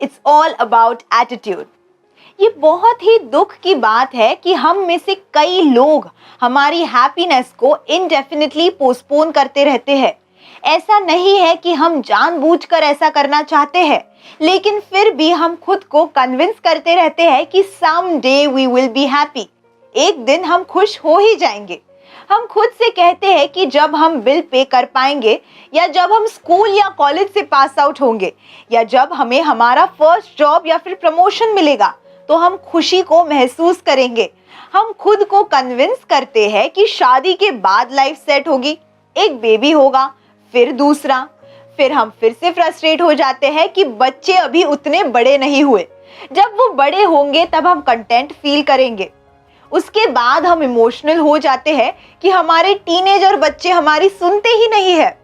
It's all about attitude. ये बहुत ही दुख की बात है कि हम में से कई लोग हमारी हैप्पीनेस को इनडेफिनिटली पोस्टपोन करते रहते हैं। ऐसा नहीं है कि हम जानबूझकर ऐसा करना चाहते हैं, लेकिन फिर भी हम खुद को कन्विंस करते रहते हैं कि some day we will be happy. एक दिन हम खुश हो ही जाएंगे। हम खुद से कहते हैं कि जब हम बिल पे कर पाएंगे, या जब हम स्कूल या कॉलेज से पास आउट होंगे, या जब हमें हमारा फर्स्ट जॉब या फिर प्रमोशन मिलेगा, तो हम खुशी को महसूस करेंगे। हम खुद को कन्विंस करते हैं कि शादी के बाद लाइफ सेट होगी, एक बेबी होगा, फिर दूसरा। फिर हम फिर से फ्रस्ट्रेट हो जाते हैं कि बच्चे अभी उतने बड़े नहीं हुए। जब वो बड़े होंगे तब हम कंटेंट फील करेंगे। उसके बाद हम इमोशनल हो जाते हैं कि हमारे टीनेजर बच्चे हमारी सुनते ही नहीं है।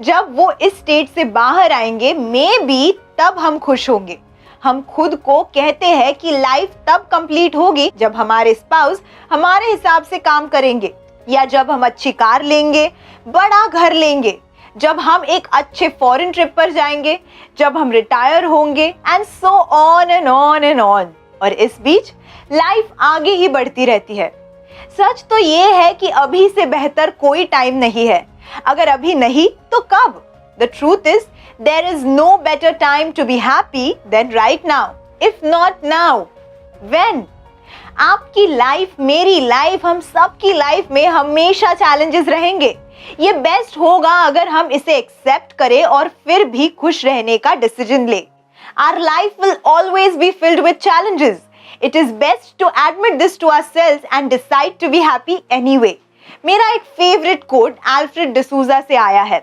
जब वो इस स्टेज से बाहर आएंगे, मे बी तब हम खुश होंगे। हम खुद को कहते हैं कि लाइफ तब कंप्लीट होगी जब हमारे स्पाउस हमारे हिसाब से काम करेंगे, या जब हम अच्छी कार लेंगे, बड़ा घर लेंगे, जब हम एक अच्छे फॉरेन ट्रिप पर जाएंगे, जब हम रिटायर होंगे, and so on and on and on. और इस बीच लाइफ आगे ही बढ़ती रहती है। सच तो ये है कि अभी से बेहतर कोई टाइम नहीं है। अगर अभी नहीं तो कब? The truth is, there is no better time to be happy than right now. If not now, when? आपकी लाइफ, मेरी लाइफ, हम सबकी लाइफ में हमेशा चैलेंजेस रहेंगे। ये बेस्ट होगा अगर हम इसे एक्सेप्ट करें और फिर भी खुश रहने का डिसीजन ले। Our life will always be filled with challenges. It is best to admit this to ourselves and decide to be happy anyway. मेरा एक फेवरेट कोट अल्फ्रेड डिसूजा से आया है।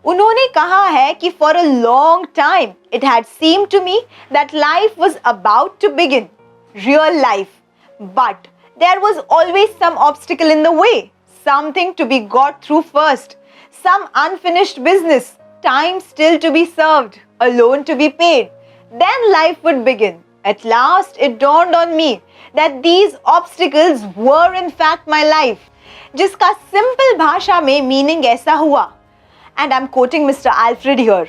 उन्होंने कहा है कि for a long time it had seemed to me that life was about to begin, real life, but there was always some obstacle in the way, something to be got through first, some unfinished business, time still to be served, a loan to be paid. Then life would begin. At last it dawned on me that these obstacles were in fact my life. जिसका simple भाषा में meaning ऐसा हुआ, and I'm quoting Mr. Alfred here.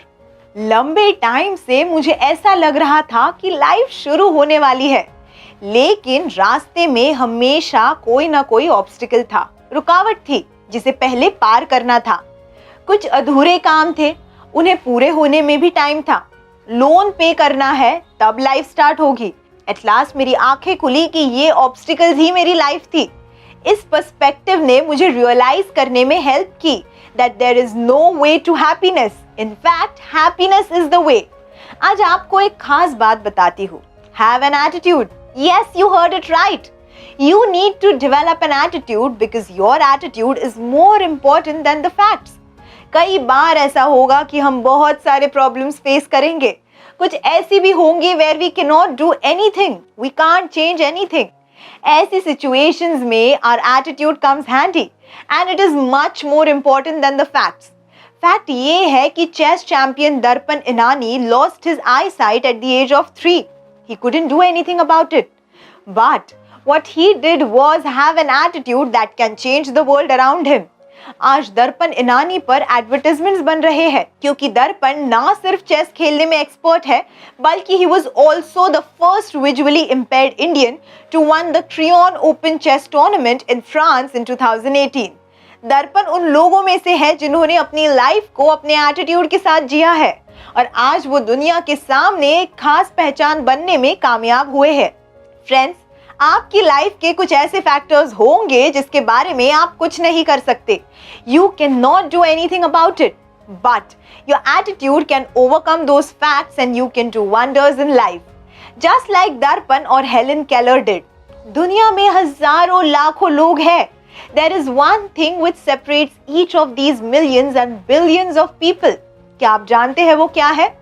लंबे time से मुझे ऐसा लग रहा था कि लाइफ शुरू होने वाली है, लेकिन रास्ते में हमेशा कोई ना कोई ऑब्स्टिकल था, रुकावट थी जिसे पहले पार करना था। कुछ अधूरे काम थे, उन्हें पूरे होने में भी टाइम था। लोन पे करना है, तब लाइफ स्टार्ट होगी। एट लास्ट मेरी आंखें खुली कि ये ऑब्स्टिकल्स ही मेरी लाइफ थी। इस पर्सपेक्टिव ने मुझे रियलाइज करने में हेल्प की that there is no way to happiness, in fact happiness is the way. आज आपको एक खास बात बताती हूँ। Have an attitude. Yes, you heard it right. You need to develop an attitude because your attitude is more important than the facts. कई बार ऐसा होगा कि हम बहुत सारे प्रॉब्लम्स फेस करेंगे। कुछ ऐसी भी होंगी where we cannot do anything, we can't change anything. ऐसी situations में our attitude comes handy and it is much more important than the facts. Fact ये है कि चेस चैंपियन दर्पण इनानी lost his eyesight at the age of 3. He couldn't do anything about it. But what he did was have an attitude that can change the world around him. आज दर्पण इनानी पर advertisements बन रहे हैं क्योंकि दर्पण ना सिर्फ चेस खेलने में एक्सपर्ट है, बल्कि he was also the first visually impaired Indian to win the Tryon Open Chess Tournament in France in 2018. दर्पण उन लोगों में से है जिन्होंने अपनी लाइफ को अपने एटीट्यूड के साथ जिया है और आज वो दुनिया के सामने एक खास पहचान बनने में कामयाब हुए हैं। फ्रेंड्स, आपकी लाइफ के कुछ ऐसे फैक्टर्स होंगे जिसके बारे में आप कुछ नहीं कर सकते। You cannot do anything about it, but your attitude can overcome those facts and you can do wonders in life. Just like दर्पण और हेलेन केलर did. दुनिया में हजारों लाखों लोग हैं। There is one thing which separates each of these millions and billions of people. क्या आप जानते हैं वो क्या है?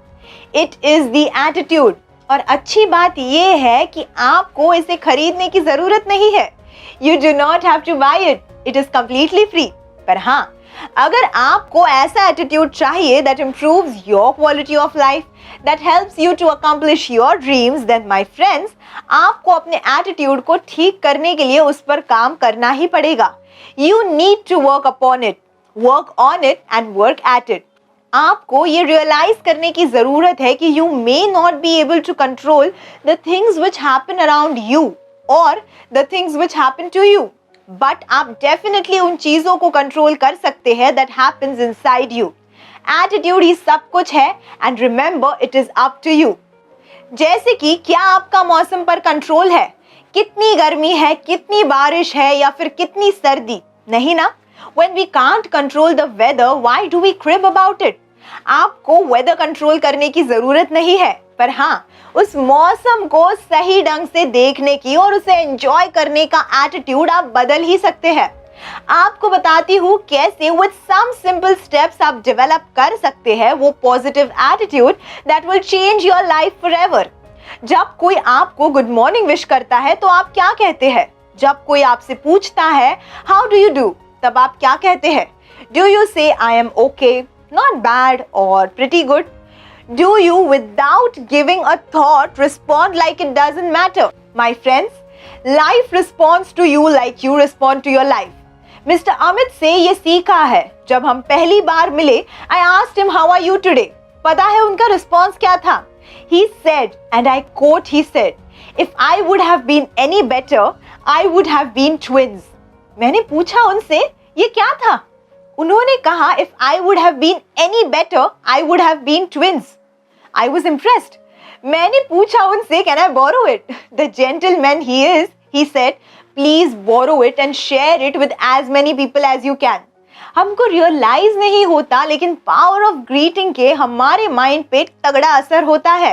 It is the attitude. और अच्छी बात ये है कि आपको इसे खरीदने की जरूरत नहीं है। You do not have to buy it. It is completely free. पर हाँ, अगर आपको ऐसा एटीट्यूड चाहिए that improves your quality of life, that helps you to accomplish your dreams, then my friends, आपको अपने एटीट्यूड को ठीक करने के लिए उस पर काम करना ही पड़ेगा। You need to work upon it, work on it and work at it. आपको ये रियलाइज करने की जरूरत है कि you may not be able to control the things which happen around you और the things which happen to you, but आप definitely उन चीजों को कंट्रोल कर सकते हैं that happens inside you. Attitude ही सब कुछ है and remember it is up to you. जैसे कि क्या आपका मौसम पर कंट्रोल है? कितनी गर्मी है, कितनी बारिश है या फिर कितनी सर्दी? नहीं ना। When we can't control the weather, why do we crib about it? आपको वेदर कंट्रोल करने की जरूरत नहीं है, पर हाँ उस मौसम को सही ढंग से देखने की और उसे एंजॉय करने का एटीट्यूड आप बदल ही सकते हैं। आपको बताती हूँ कैसे विद सम सिंपल स्टेप्स आप डेवलप कर सकते हैं वो positive attitude that will change your life forever. जब कोई आपको गुड मॉर्निंग विश करता है तो आप क्या कहते हैं? जब कोई आपसे पूछता है हाउ डू यू डू, तब आप क्या कहते हैं? Do you say I am okay, not bad और pretty good? Do you without giving a thought respond like it doesn't matter? My friends, life responds to you like you respond to your life. Mister Amit से ये सीखा है। जब हम पहली बार मिले, I asked him how are you today. पता है उनका रिस्पॉन्स क्या था? He said, and I quote, he said, if I would have been any better, I would have been twins. मैंने पूछा उनसे ये क्या था? उन्होंने कहा if I would have been any better, I would have been twins. I was impressed. मैंने पूछा उनसे can I borrow it? The gentleman he is, he said, please borrow it and share it with as many people as you can. हमको realise नहीं होता लेकिन power of greeting के हमारे mind पे तगड़ा असर होता है।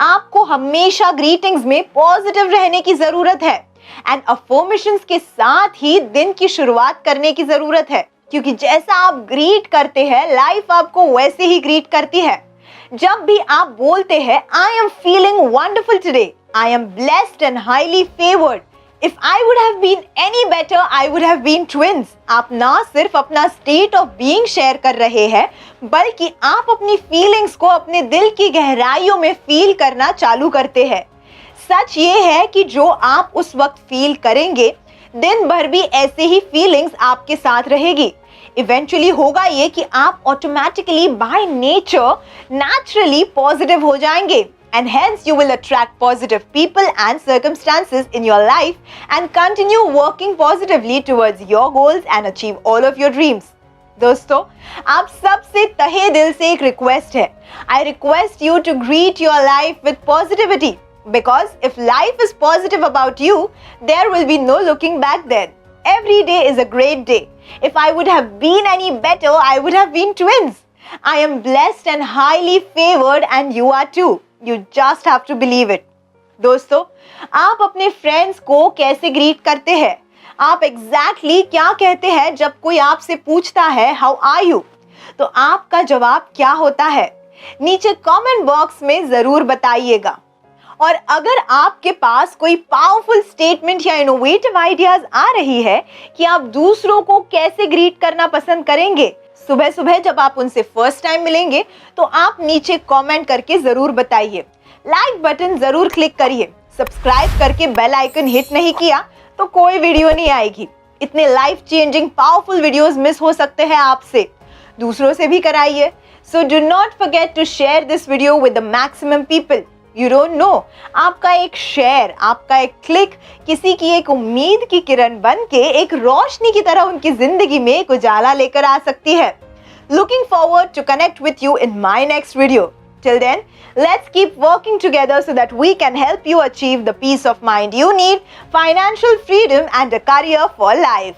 आपको हमेशा ग्रीटिंग्स में पॉजिटिव रहने की जरूरत है एंड अफर्मेशंस के साथ ही दिन की शुरुआत करने की जरूरत है, क्योंकि जैसा आप ग्रीट करते हैं लाइफ आपको वैसे ही ग्रीट करती है। जब भी आप बोलते हैं I am feeling wonderful today, I am blessed and highly favoured, If I would have been any better, I would have been twins. आप ना सिर्फ अपना स्टेट ऑफ बीइंग शेयर कर रहे हैं, बल्कि आप अपनी फीलिंग्स को अपने दिल की गहराइयों में फील करना चालू करते हैं। सच ये है कि जो आप उस वक्त फील करेंगे, दिन भर भी ऐसे ही फीलिंग्स आपके साथ रहेगी। इवेंचुअली होगा ये कि आप automatically by nature naturally positive हो जाएंगे and hence you will attract positive people and circumstances in your life and continue working positively towards your goals and achieve all of your dreams. दोस्तों, आप सबसे तहे दिल से एक रिक्वेस्ट है। I request you to greet your life with positivity because if life is positive about you, there will be no looking back then. Every day is a great day. If I would have been any better, I would have been twins. I am blessed and highly favored and you are too. You just have to believe it. दोस्तों, आप अपने friends को कैसे greet करते हैं? आप exactly क्या कहते हैं जब कोई आपसे पूछता है हाउ आर यू? तो आपका जवाब क्या होता है? नीचे कमेंट बॉक्स में जरूर बताइएगा। और अगर आपके पास कोई पावरफुल स्टेटमेंट या इनोवेटिव आइडियाज आ रही है कि आप दूसरों को कैसे ग्रीट करना पसंद करेंगे सुबह सुबह जब आप उनसे फर्स्ट टाइम मिलेंगे, तो आप नीचे कमेंट करके जरूर बताइए। लाइक बटन जरूर क्लिक करिए। सब्सक्राइब करके बेल आइकन हिट नहीं किया तो कोई वीडियो नहीं आएगी। इतने life changing powerful videos miss हो सकते हैं आपसे। दूसरों से भी कराइए। So do not forget to share this video with the maximum people. You don't know, आपका एक शेयर, आपका एक क्लिक किसी की एक उम्मीद की किरण बन के एक रोशनी की तरह उनकी जिंदगी में एक उजाला लेकर आ सकती है। Looking forward to connect with you in my next video. Till then, let's keep working together so that we can help you achieve the peace of mind you need, financial freedom and a career for life.